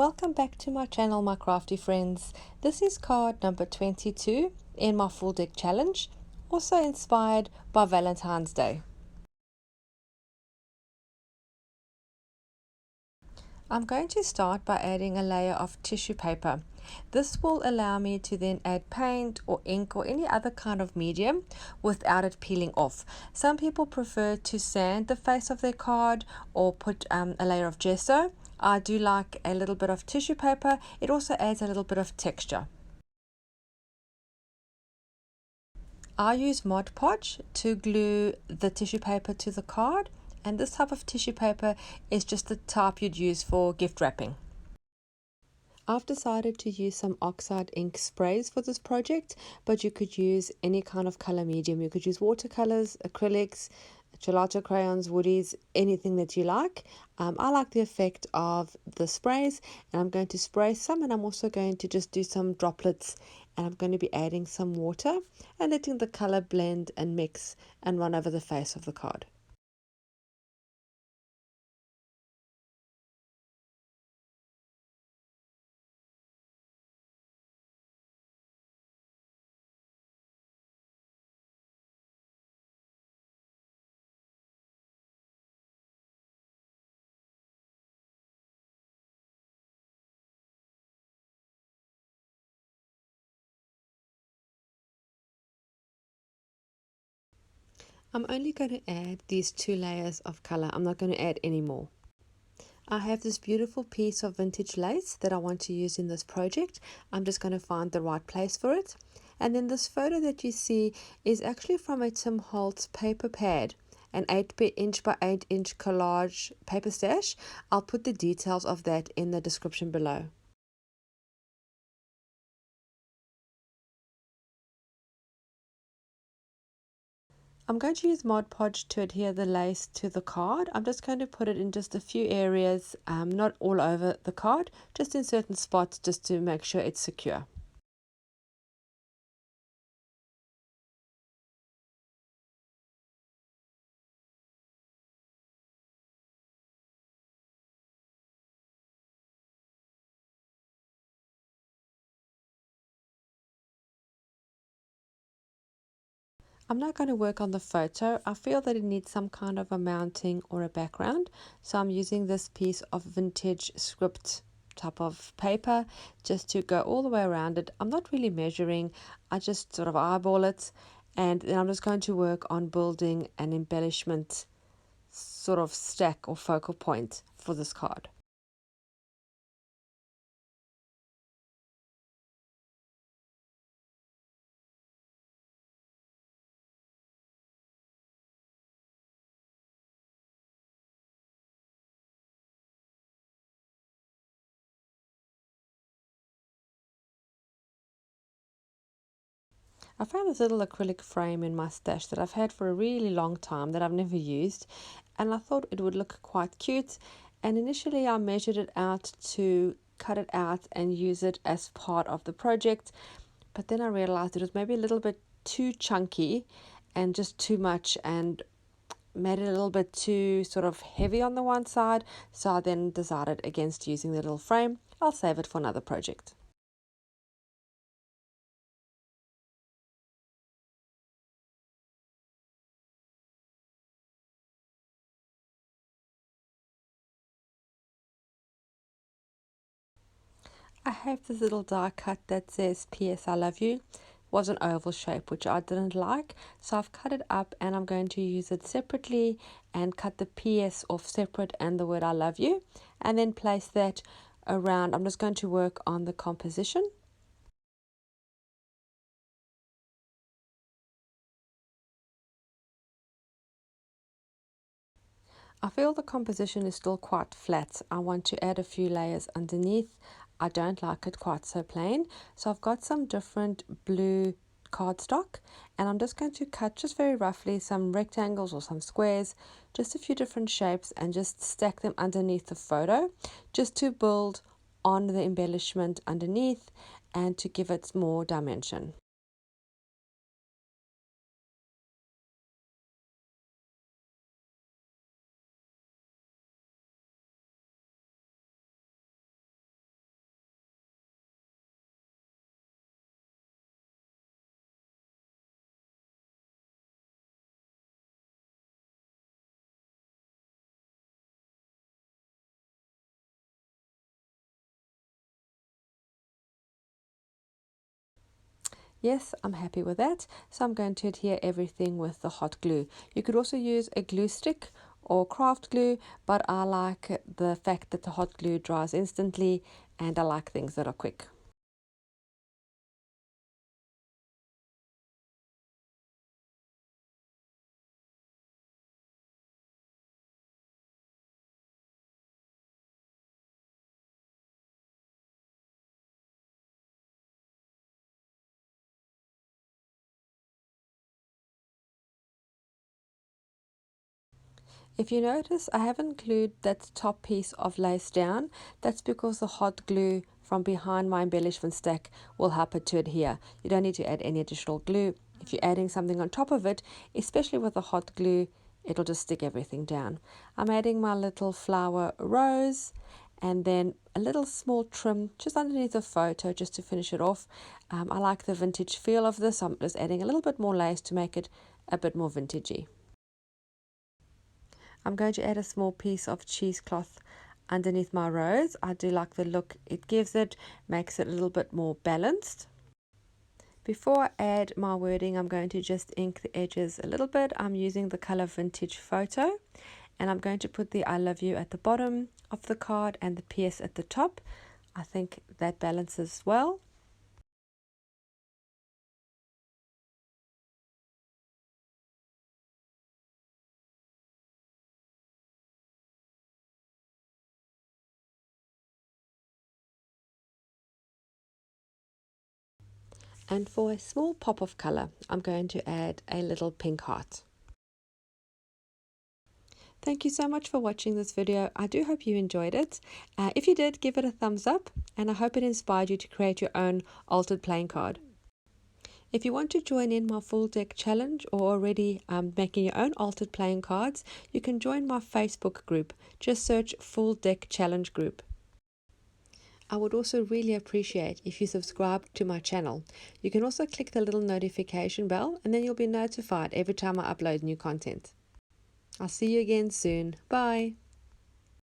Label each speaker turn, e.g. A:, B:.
A: Welcome back to my channel, my crafty friends. This is card number 22 in my full deck challenge, also inspired by Valentine's Day. I'm going to start by adding a layer of tissue paper. This will allow me to then add paint or ink or any other kind of medium without it peeling off. Some people prefer to sand the face of their card or put a layer of gesso. I do like a little bit of tissue paper. It also adds a little bit of texture. I use Mod Podge to glue the tissue paper to the card, and this type of tissue paper is just the type you'd use for gift wrapping. I've decided to use some oxide ink sprays for this project, but you could use any kind of color medium. You could use watercolors, acrylics, gelato crayons, woodies, anything that you like. I like the effect of the sprays, and I'm going to spray some, and I'm also going to just do some droplets, and I'm going to be adding some water and letting the color blend and mix and run over the face of the card. I'm only going to add these 2 layers of color. I'm not going to add any more. I have this beautiful piece of vintage lace that I want to use in this project. I'm just going to find the right place for it. And then this photo that you see is actually from a Tim Holtz paper pad, an 8" by 8" collage paper stash. I'll put the details of that in the description below. I'm going to use Mod Podge to adhere the lace to the card. I'm just going to put it in just a few areas, not all over the card, just in certain spots, just to make sure it's secure. I'm not going to work on the photo. I feel that it needs some kind of a mounting or a background, so I'm using this piece of vintage script type of paper just to go all the way around it. I'm not really measuring, I just sort of eyeball it, and then I'm just going to work on building an embellishment sort of stack or focal point for this card. I found this little acrylic frame in my stash that I've had for a really long time that I've never used, and I thought it would look quite cute. And initially I measured it out to cut it out and use it as part of the project, but then I realized it was maybe a little bit too chunky and just too much, and made it a little bit too sort of heavy on the one side, so I then decided against using the little frame. I'll save it for another project. I have this little die cut that says PS I love you. It was an oval shape which I didn't like, so I've cut it up and I'm going to use it separately and cut the PS off separate and the word I love you, and then place that around. I'm just going to work on the composition. I feel the composition is still quite flat. I want to add a few layers underneath. I don't like it quite so plain. So I've got some different blue cardstock, and I'm just going to cut just very roughly some rectangles or some squares, just a few different shapes, and just stack them underneath the photo just to build on the embellishment underneath and to give it more dimension. Yes, I'm happy with that. So I'm going to adhere everything with the hot glue. You could also use a glue stick or craft glue, but I like the fact that the hot glue dries instantly and I like things that are quick. If you notice, I haven't glued that top piece of lace down. That's because the hot glue from behind my embellishment stack will help it to adhere. You don't need to add any additional glue. If you're adding something on top of it, especially with the hot glue, it'll just stick everything down. I'm adding my little flower rose and then a little small trim just underneath the photo just to finish it off. I like the vintage feel of this. I'm just adding a little bit more lace to make it a bit more vintagey. I'm going to add a small piece of cheesecloth underneath my rose. I do like the look it gives it, makes it a little bit more balanced. Before I add my wording, I'm going to just ink the edges a little bit. I'm using the color Vintage Photo, and I'm going to put the I love you at the bottom of the card and the PS at the top. I think that balances well. And for a small pop of color, I'm going to add a little pink heart. Thank you so much for watching this video. I do hope you enjoyed it. If you did, give it a thumbs up, and I hope it inspired you to create your own altered playing card. If you want to join in my full deck challenge or already making your own altered playing cards, you can join my Facebook group. Just search Full Deck Challenge Group. I would also really appreciate if you subscribe to my channel. You can also click the little notification bell and then you'll be notified every time I upload new content. I'll see you again soon. Bye.